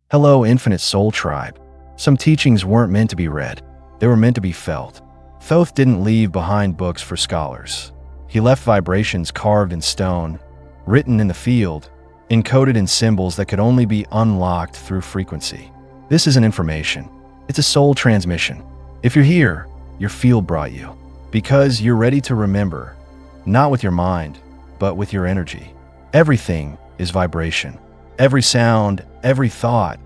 Hello, Infinite Soul Tribe. Some teachings weren't meant to be read, they were meant to be felt. Thoth didn't leave behind books for scholars. He left vibrations carved in stone, written in the field, encoded in symbols that could only be unlocked through frequency. This isn't information, it's a soul transmission. If you're here, your field brought you, because you're ready to remember, not with your mind, but with your energy. Everything is vibration. Every sound, every thought,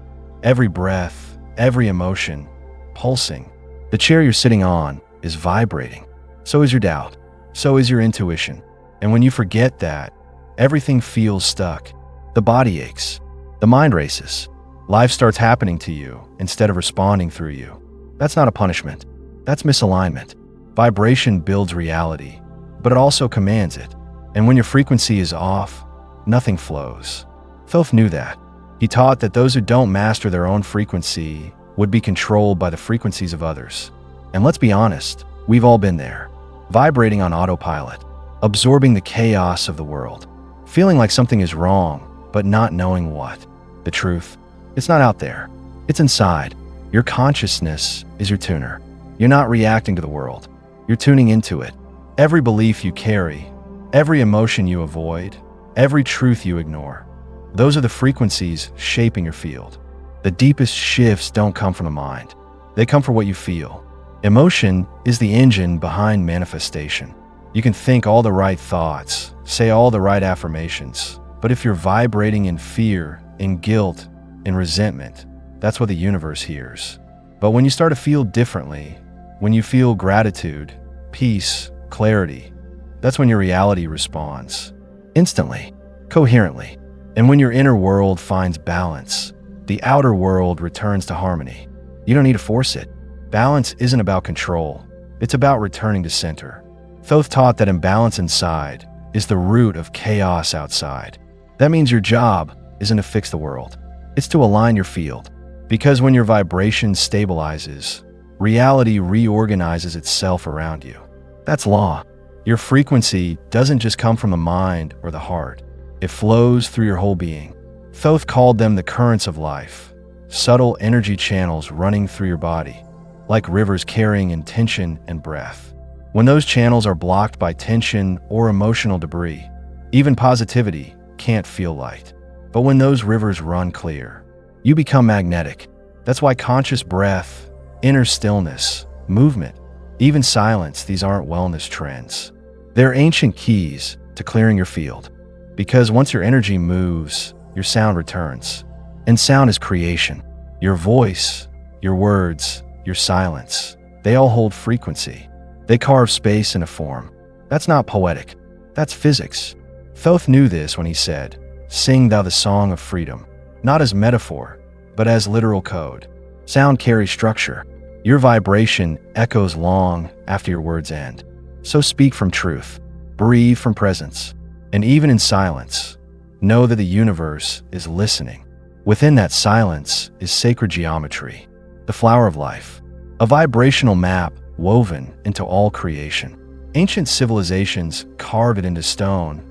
every breath, every emotion, pulsing. The chair you're sitting on is vibrating. So is your doubt. So is your intuition. And when you forget that, everything feels stuck. The body aches. The mind races. Life starts happening to you instead of responding through you. That's not a punishment. That's misalignment. Vibration builds reality, but it also commands it. And when your frequency is off, nothing flows. Thoth knew that. He taught that those who don't master their own frequency would be controlled by the frequencies of others. And let's be honest, we've all been there. Vibrating on autopilot, absorbing the chaos of the world, feeling like something is wrong, but not knowing what. The truth, it's not out there. It's inside. Your consciousness is your tuner. You're not reacting to the world. You're tuning into it. Every belief you carry, every emotion you avoid, every truth you ignore, those are the frequencies shaping your field. The deepest shifts don't come from the mind. They come from what you feel. Emotion is the engine behind manifestation. You can think all the right thoughts, say all the right affirmations, but if you're vibrating in fear, in guilt, in resentment, that's what the universe hears. But when you start to feel differently, when you feel gratitude, peace, clarity, that's when your reality responds. Instantly, coherently. And when your inner world finds balance, the outer world returns to harmony. You don't need to force it. Balance isn't about control. It's about returning to center. Thoth taught that imbalance inside is the root of chaos outside. That means your job isn't to fix the world. It's to align your field. Because when your vibration stabilizes, reality reorganizes itself around you. That's law. Your frequency doesn't just come from the mind or the heart. It flows through your whole being. Thoth called them the currents of life, subtle energy channels running through your body, like rivers carrying intention and breath. When those channels are blocked by tension or emotional debris, even positivity can't feel light. But when those rivers run clear, you become magnetic. That's why conscious breath, inner stillness, movement, even silence, these aren't wellness trends. They're ancient keys to clearing your field. Because once your energy moves, your sound returns. And sound is creation. Your voice, your words, your silence, they all hold frequency. They carve space into form. That's not poetic. That's physics. Thoth knew this when he said, "Sing thou the song of freedom," not as metaphor, but as literal code. Sound carries structure. Your vibration echoes long after your words end. So speak from truth. Breathe from presence. And even in silence, know that the universe is listening. Within that silence is sacred geometry, the flower of life, a vibrational map woven into all creation. Ancient civilizations carved it into stone,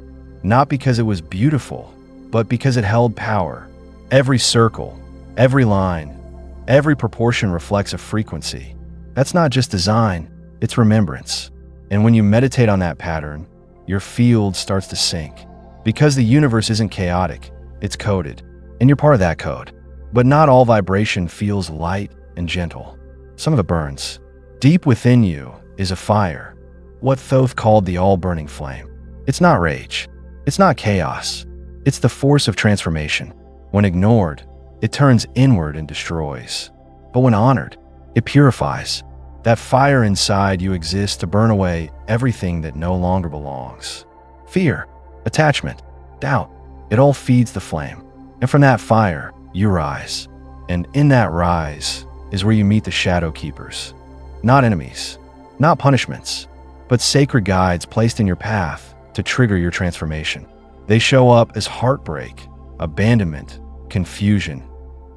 not because it was beautiful, but because it held power. Every circle, every line, every proportion reflects a frequency. That's not just design, it's remembrance. And when you meditate on that pattern, your field starts to sync. Because the universe isn't chaotic, it's coded. And you're part of that code. But not all vibration feels light and gentle. Some of it burns. Deep within you is a fire, what Thoth called the all-burning flame. It's not rage. It's not chaos. It's the force of transformation. When ignored, it turns inward and destroys. But when honored, it purifies. That fire inside you exists to burn away everything that no longer belongs. Fear, attachment, doubt, it all feeds the flame. And from that fire, you rise. And in that rise is where you meet the shadow keepers. Not enemies, not punishments, but sacred guides placed in your path to trigger your transformation. They show up as heartbreak, abandonment, confusion,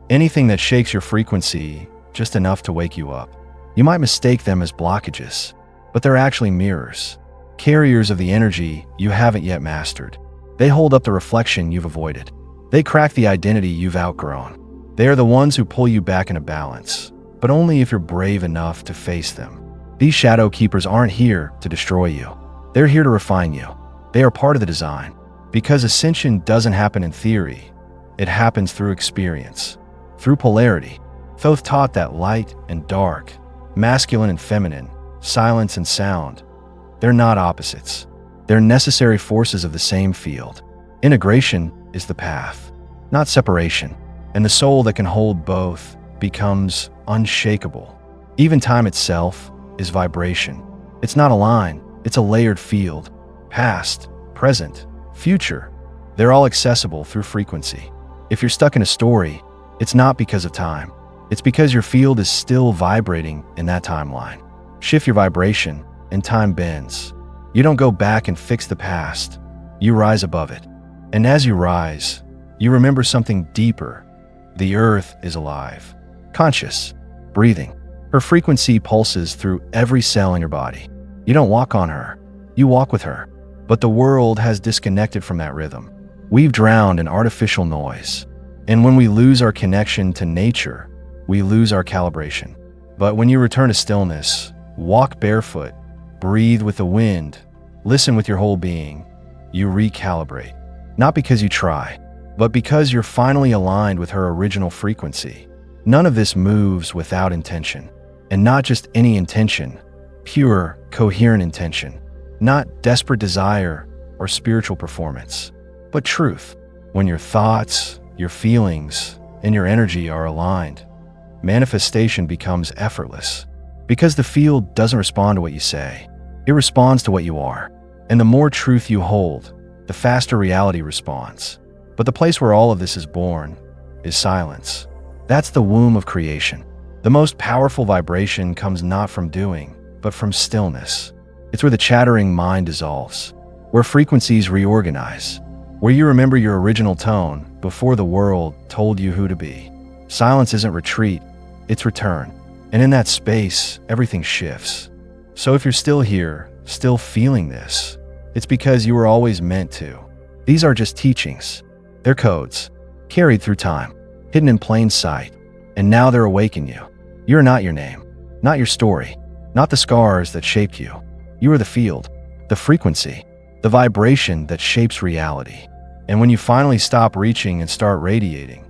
anything that shakes your frequency just enough to wake you up. You might mistake them as blockages, but they're actually mirrors, carriers of the energy you haven't yet mastered. They hold up the reflection you've avoided. They crack the identity you've outgrown. They are the ones who pull you back into balance, but only if you're brave enough to face them. These shadow keepers aren't here to destroy you. They're here to refine you. They are part of the design. Because ascension doesn't happen in theory, it happens through experience, through polarity. Thoth taught that light and dark, masculine and feminine, silence and sound, they're not opposites. They're necessary forces of the same field. Integration is the path, not separation. And the soul that can hold both becomes unshakable. Even time itself is vibration. It's not a line, it's a layered field. Past, present, future, they're all accessible through frequency. If you're stuck in a story, it's not because of time. It's because your field is still vibrating in that timeline. Shift your vibration, and time bends. You don't go back and fix the past. You rise above it. And as you rise, you remember something deeper. The earth is alive, conscious, breathing. Her frequency pulses through every cell in your body. You don't walk on her, you walk with her. But the world has disconnected from that rhythm. We've drowned in artificial noise. And when we lose our connection to nature, we lose our calibration. But when you return to stillness, walk barefoot, breathe with the wind, listen with your whole being, you recalibrate. Not because you try, but because you're finally aligned with her original frequency. None of this moves without intention. And not just any intention, pure, coherent intention. Not desperate desire or spiritual performance, but truth. When your thoughts, your feelings, and your energy are aligned, manifestation becomes effortless. Because the field doesn't respond to what you say, it responds to what you are. And the more truth you hold, the faster reality responds. But the place where all of this is born is silence. That's the womb of creation. The most powerful vibration comes not from doing, but from stillness. It's where the chattering mind dissolves, where frequencies reorganize, where you remember your original tone before the world told you who to be. Silence isn't retreat, it's return. And in that space, everything shifts. So if you're still here, still feeling this, it's because you were always meant to. These are just teachings. They're codes, carried through time, hidden in plain sight, and now they're awakening you. You're not your name, not your story, not the scars that shaped you. You are the field, the frequency, the vibration that shapes reality. And when you finally stop reaching and start radiating,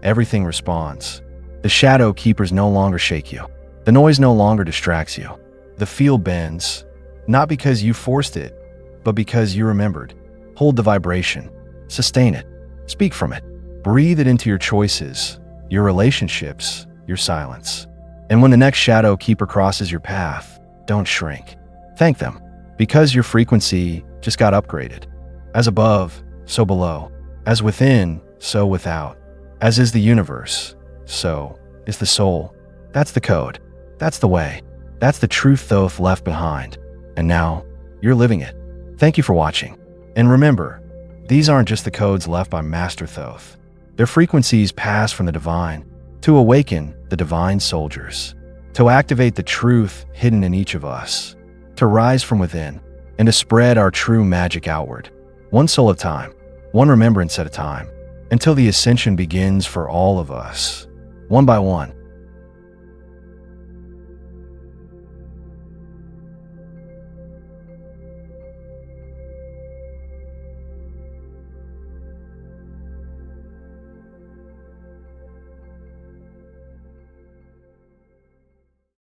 everything responds. The shadow keepers no longer shake you. The noise no longer distracts you. The field bends, not because you forced it, but because you remembered. Hold the vibration, sustain it, speak from it, breathe it into your choices, your relationships, your silence. And when the next shadow keeper crosses your path, don't shrink. Thank them, because your frequency just got upgraded. As above, so below. As within, so without. As is the universe, so is the soul. That's the code. That's the way. That's the truth Thoth left behind. And now, you're living it. Thank you for watching. And remember, these aren't just the codes left by Master Thoth. Their frequencies pass from the divine to awaken the divine soldiers, to activate the truth hidden in each of us, to rise from within, and to spread our true magic outward, one soul at a time, one remembrance at a time, until the ascension begins for all of us, one by one.